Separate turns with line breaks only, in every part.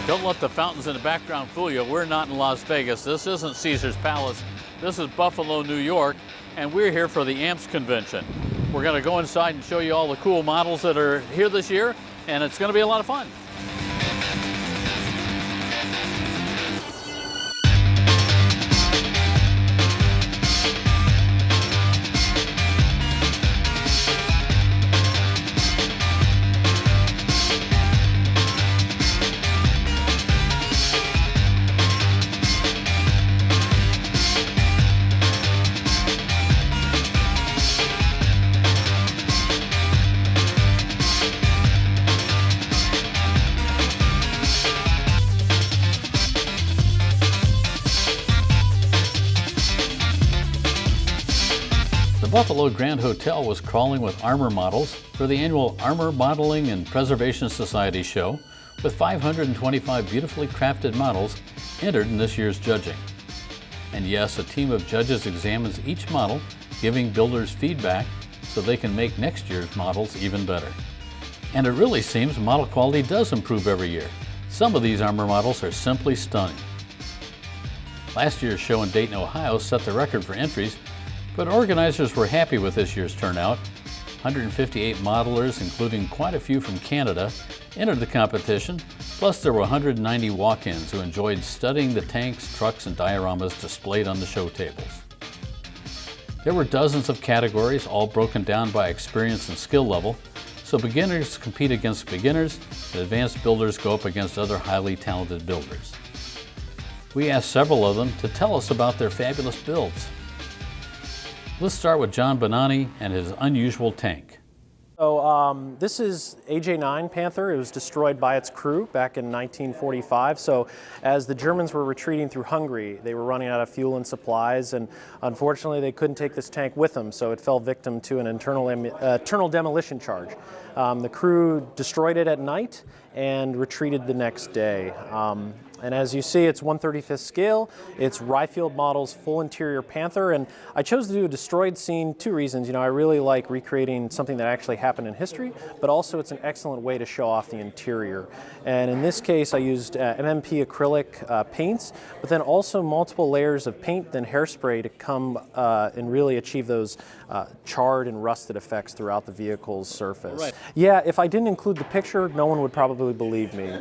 Don't let the fountains in the background fool you. We're not in Las Vegas. This isn't Caesar's Palace. This is Buffalo, New York, and we're here for the AMPS convention. We're going to go inside and show you all the cool models that are here this year, and it's going to be a lot of fun. The Buffalo Grand Hotel was crawling with armor models for the annual Armor Modeling and Preservation Society show, with 525 beautifully crafted models entered in this year's judging. And yes, a team of judges examines each model, giving builders feedback so they can make next year's models even better. And it really seems model quality does improve every year. Some of these armor models are simply stunning. Last year's show in Dayton, Ohio set the record for entries, but organizers were happy with this year's turnout. 158 modelers, including quite a few from Canada, entered the competition, plus there were 190 walk-ins who enjoyed studying the tanks, trucks, and dioramas displayed on the show tables. There were dozens of categories, all broken down by experience and skill level, so beginners compete against beginners, and advanced builders go up against other highly talented builders. We asked several of them to tell us about their fabulous builds. Let's start with John Bonanni and his unusual tank.
So this is AJ-9 Panther. It was destroyed by its crew back in 1945. So as the Germans were retreating through Hungary, they were running out of fuel and supplies, and unfortunately they couldn't take this tank with them, so it fell victim to an internal demolition charge. The crew destroyed it at night and retreated the next day. And as you see, it's 1/35th scale. It's Ryefield Models full interior Panther, and I chose to do a destroyed scene. Two reasons. You know, I really like recreating something that actually happened in history, but also it's an excellent way to show off the interior. And in this case, I used MMP acrylic paints, but then also multiple layers of paint, then hairspray to come and really achieve those charred and rusted effects throughout the vehicle's surface. Right. Yeah, if I didn't include the picture, no one would probably believe me.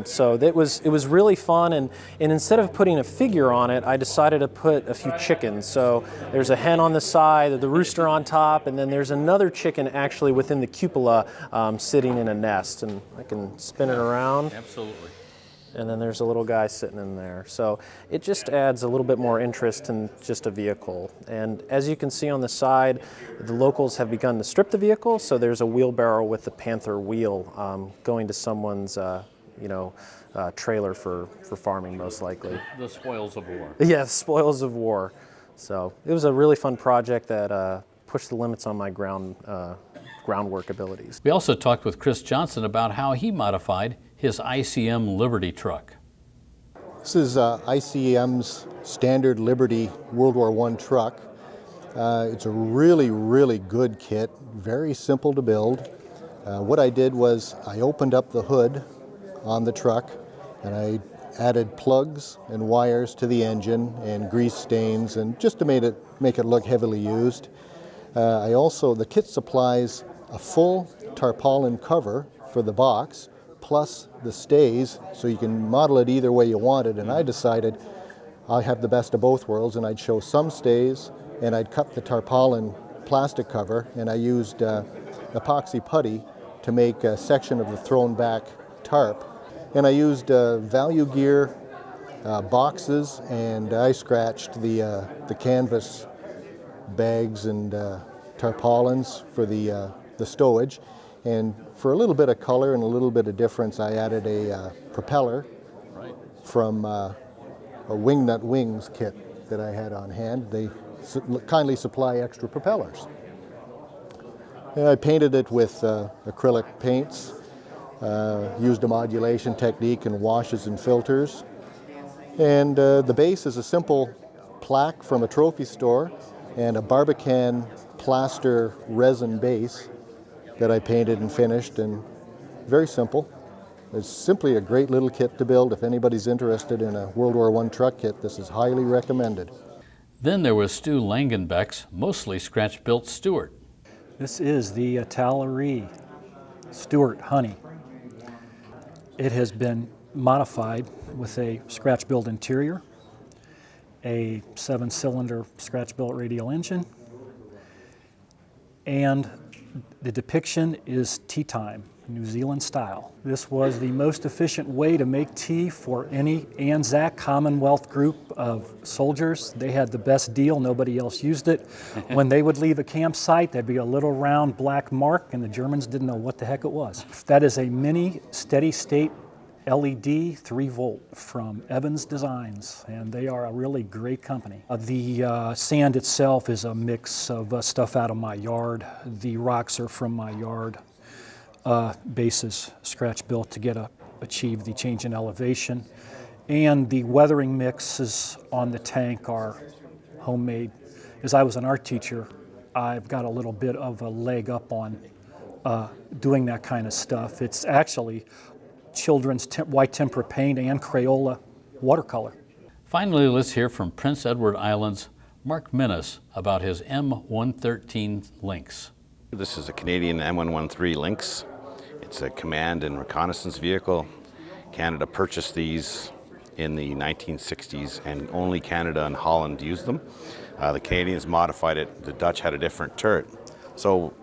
So it was really fun, and instead of putting a figure on it, I decided to put a few chickens. So there's a hen on the side, the rooster on top, and then there's another chicken actually within the cupola sitting in a nest, and I can spin it around.
Absolutely.
And then there's a little guy sitting in there. So it just adds a little bit more interest in just a vehicle. And as you can see on the side, the locals have begun to strip the vehicle, so there's a wheelbarrow with the Panther wheel going to someone's trailer for farming, most likely.
The spoils of war.
Yeah, spoils of war. So it was a really fun project that pushed the limits on my groundwork abilities.
We also talked with Chris Johnson about how he modified his ICM Liberty truck.
This is ICM's standard Liberty World War I truck. It's a really, really good kit, very simple to build. What I did was I opened up the hood on the truck and I added plugs and wires to the engine and grease stains, and just to make it look heavily used. The kit supplies a full tarpaulin cover for the box, plus the stays, so you can model it either way you want it. And I decided I'd have the best of both worlds, and I'd show some stays, and I'd cut the tarpaulin plastic cover, and I used epoxy putty to make a section of the thrown back tarp. And I used value gear boxes, and I scratched the canvas bags and tarpaulins for the stowage. And for a little bit of color and a little bit of difference, I added a propeller from a Wingnut Wings kit that I had on hand. They kindly supply extra propellers. And I painted it with acrylic paints, used a modulation technique and washes and filters. And the base is a simple plaque from a trophy store and a Barbican plaster resin base that I painted and finished, and very simple. It's simply a great little kit to build. If anybody's interested in a World War I truck kit, this is highly recommended.
Then there was Stu Langenbeck's mostly scratch-built Stuart.
This is the Tallery Stuart Honey. It has been modified with a scratch-built interior, a 7-cylinder scratch-built radial engine, and the depiction is tea time, New Zealand style. This was the most efficient way to make tea for any Anzac Commonwealth group of soldiers. They had the best deal, nobody else used it. When they would leave a campsite, there'd be a little round black mark, and the Germans didn't know what the heck it was. That is a mini steady state LED 3-volt from Evans Designs, and they are a really great company. The sand itself is a mix of stuff out of my yard. The rocks are from my yard. Bases scratch built to achieve the change in elevation, and the weathering mixes on the tank are homemade. As I was an art teacher, I've got a little bit of a leg up on doing that kind of stuff. It's actually children's white tempera paint and Crayola watercolor.
Finally, let's hear from Prince Edward Island's Mark Menace about his M113 Lynx.
This is a Canadian M113 Lynx. It's a command and reconnaissance vehicle. Canada purchased these in the 1960s, and only Canada and Holland used them. The Canadians modified it. The Dutch had a different turret. So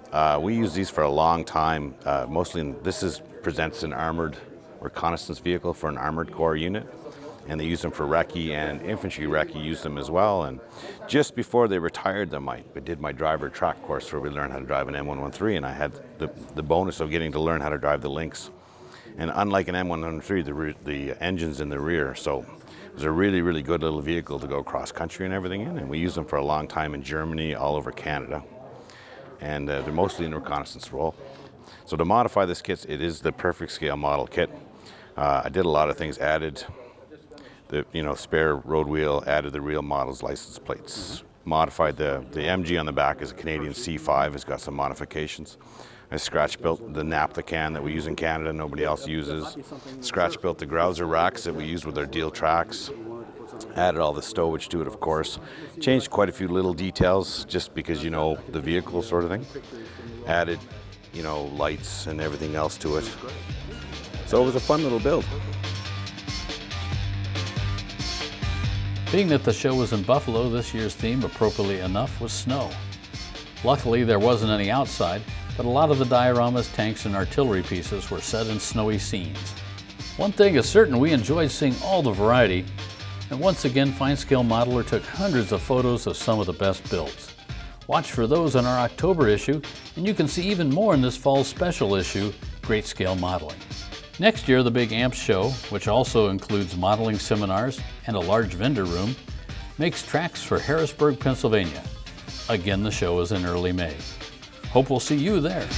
we used these for a long time. This presents an armored reconnaissance vehicle for an armored corps unit, and they use them for recce, and infantry recce used them as well. And just before they retired them, I did my driver track course where we learned how to drive an M113, and I had the bonus of getting to learn how to drive the Lynx. And unlike an M113, the engine's in the rear, so it was a really, really good little vehicle to go cross country and everything in, and we used them for a long time in Germany, all over Canada. And they're mostly in the reconnaissance role. So to modify this kit, it is the perfect scale model kit. I did a lot of things, added the spare road wheel, added the real model's license plates, modified the MG on the back is a Canadian C5, it's got some modifications. I scratch built the naphtha can that we use in Canada, nobody else uses. Scratch built the Grouser racks that we use with our deal tracks. Added all the stowage to it, of course. Changed quite a few little details just because the vehicle sort of thing. Added lights and everything else to it. So it was a fun little build.
Being that the show was in Buffalo, this year's theme, appropriately enough, was snow. Luckily, there wasn't any outside, but a lot of the dioramas, tanks, and artillery pieces were set in snowy scenes. One thing is certain, we enjoyed seeing all the variety, and once again, FineScale Modeler took hundreds of photos of some of the best builds. Watch for those in our October issue, and you can see even more in this fall's special issue, Great Scale Modeling. Next year, the big AMPS show, which also includes modeling seminars and a large vendor room, makes tracks for Harrisburg, Pennsylvania. Again, the show is in early May. Hope we'll see you there.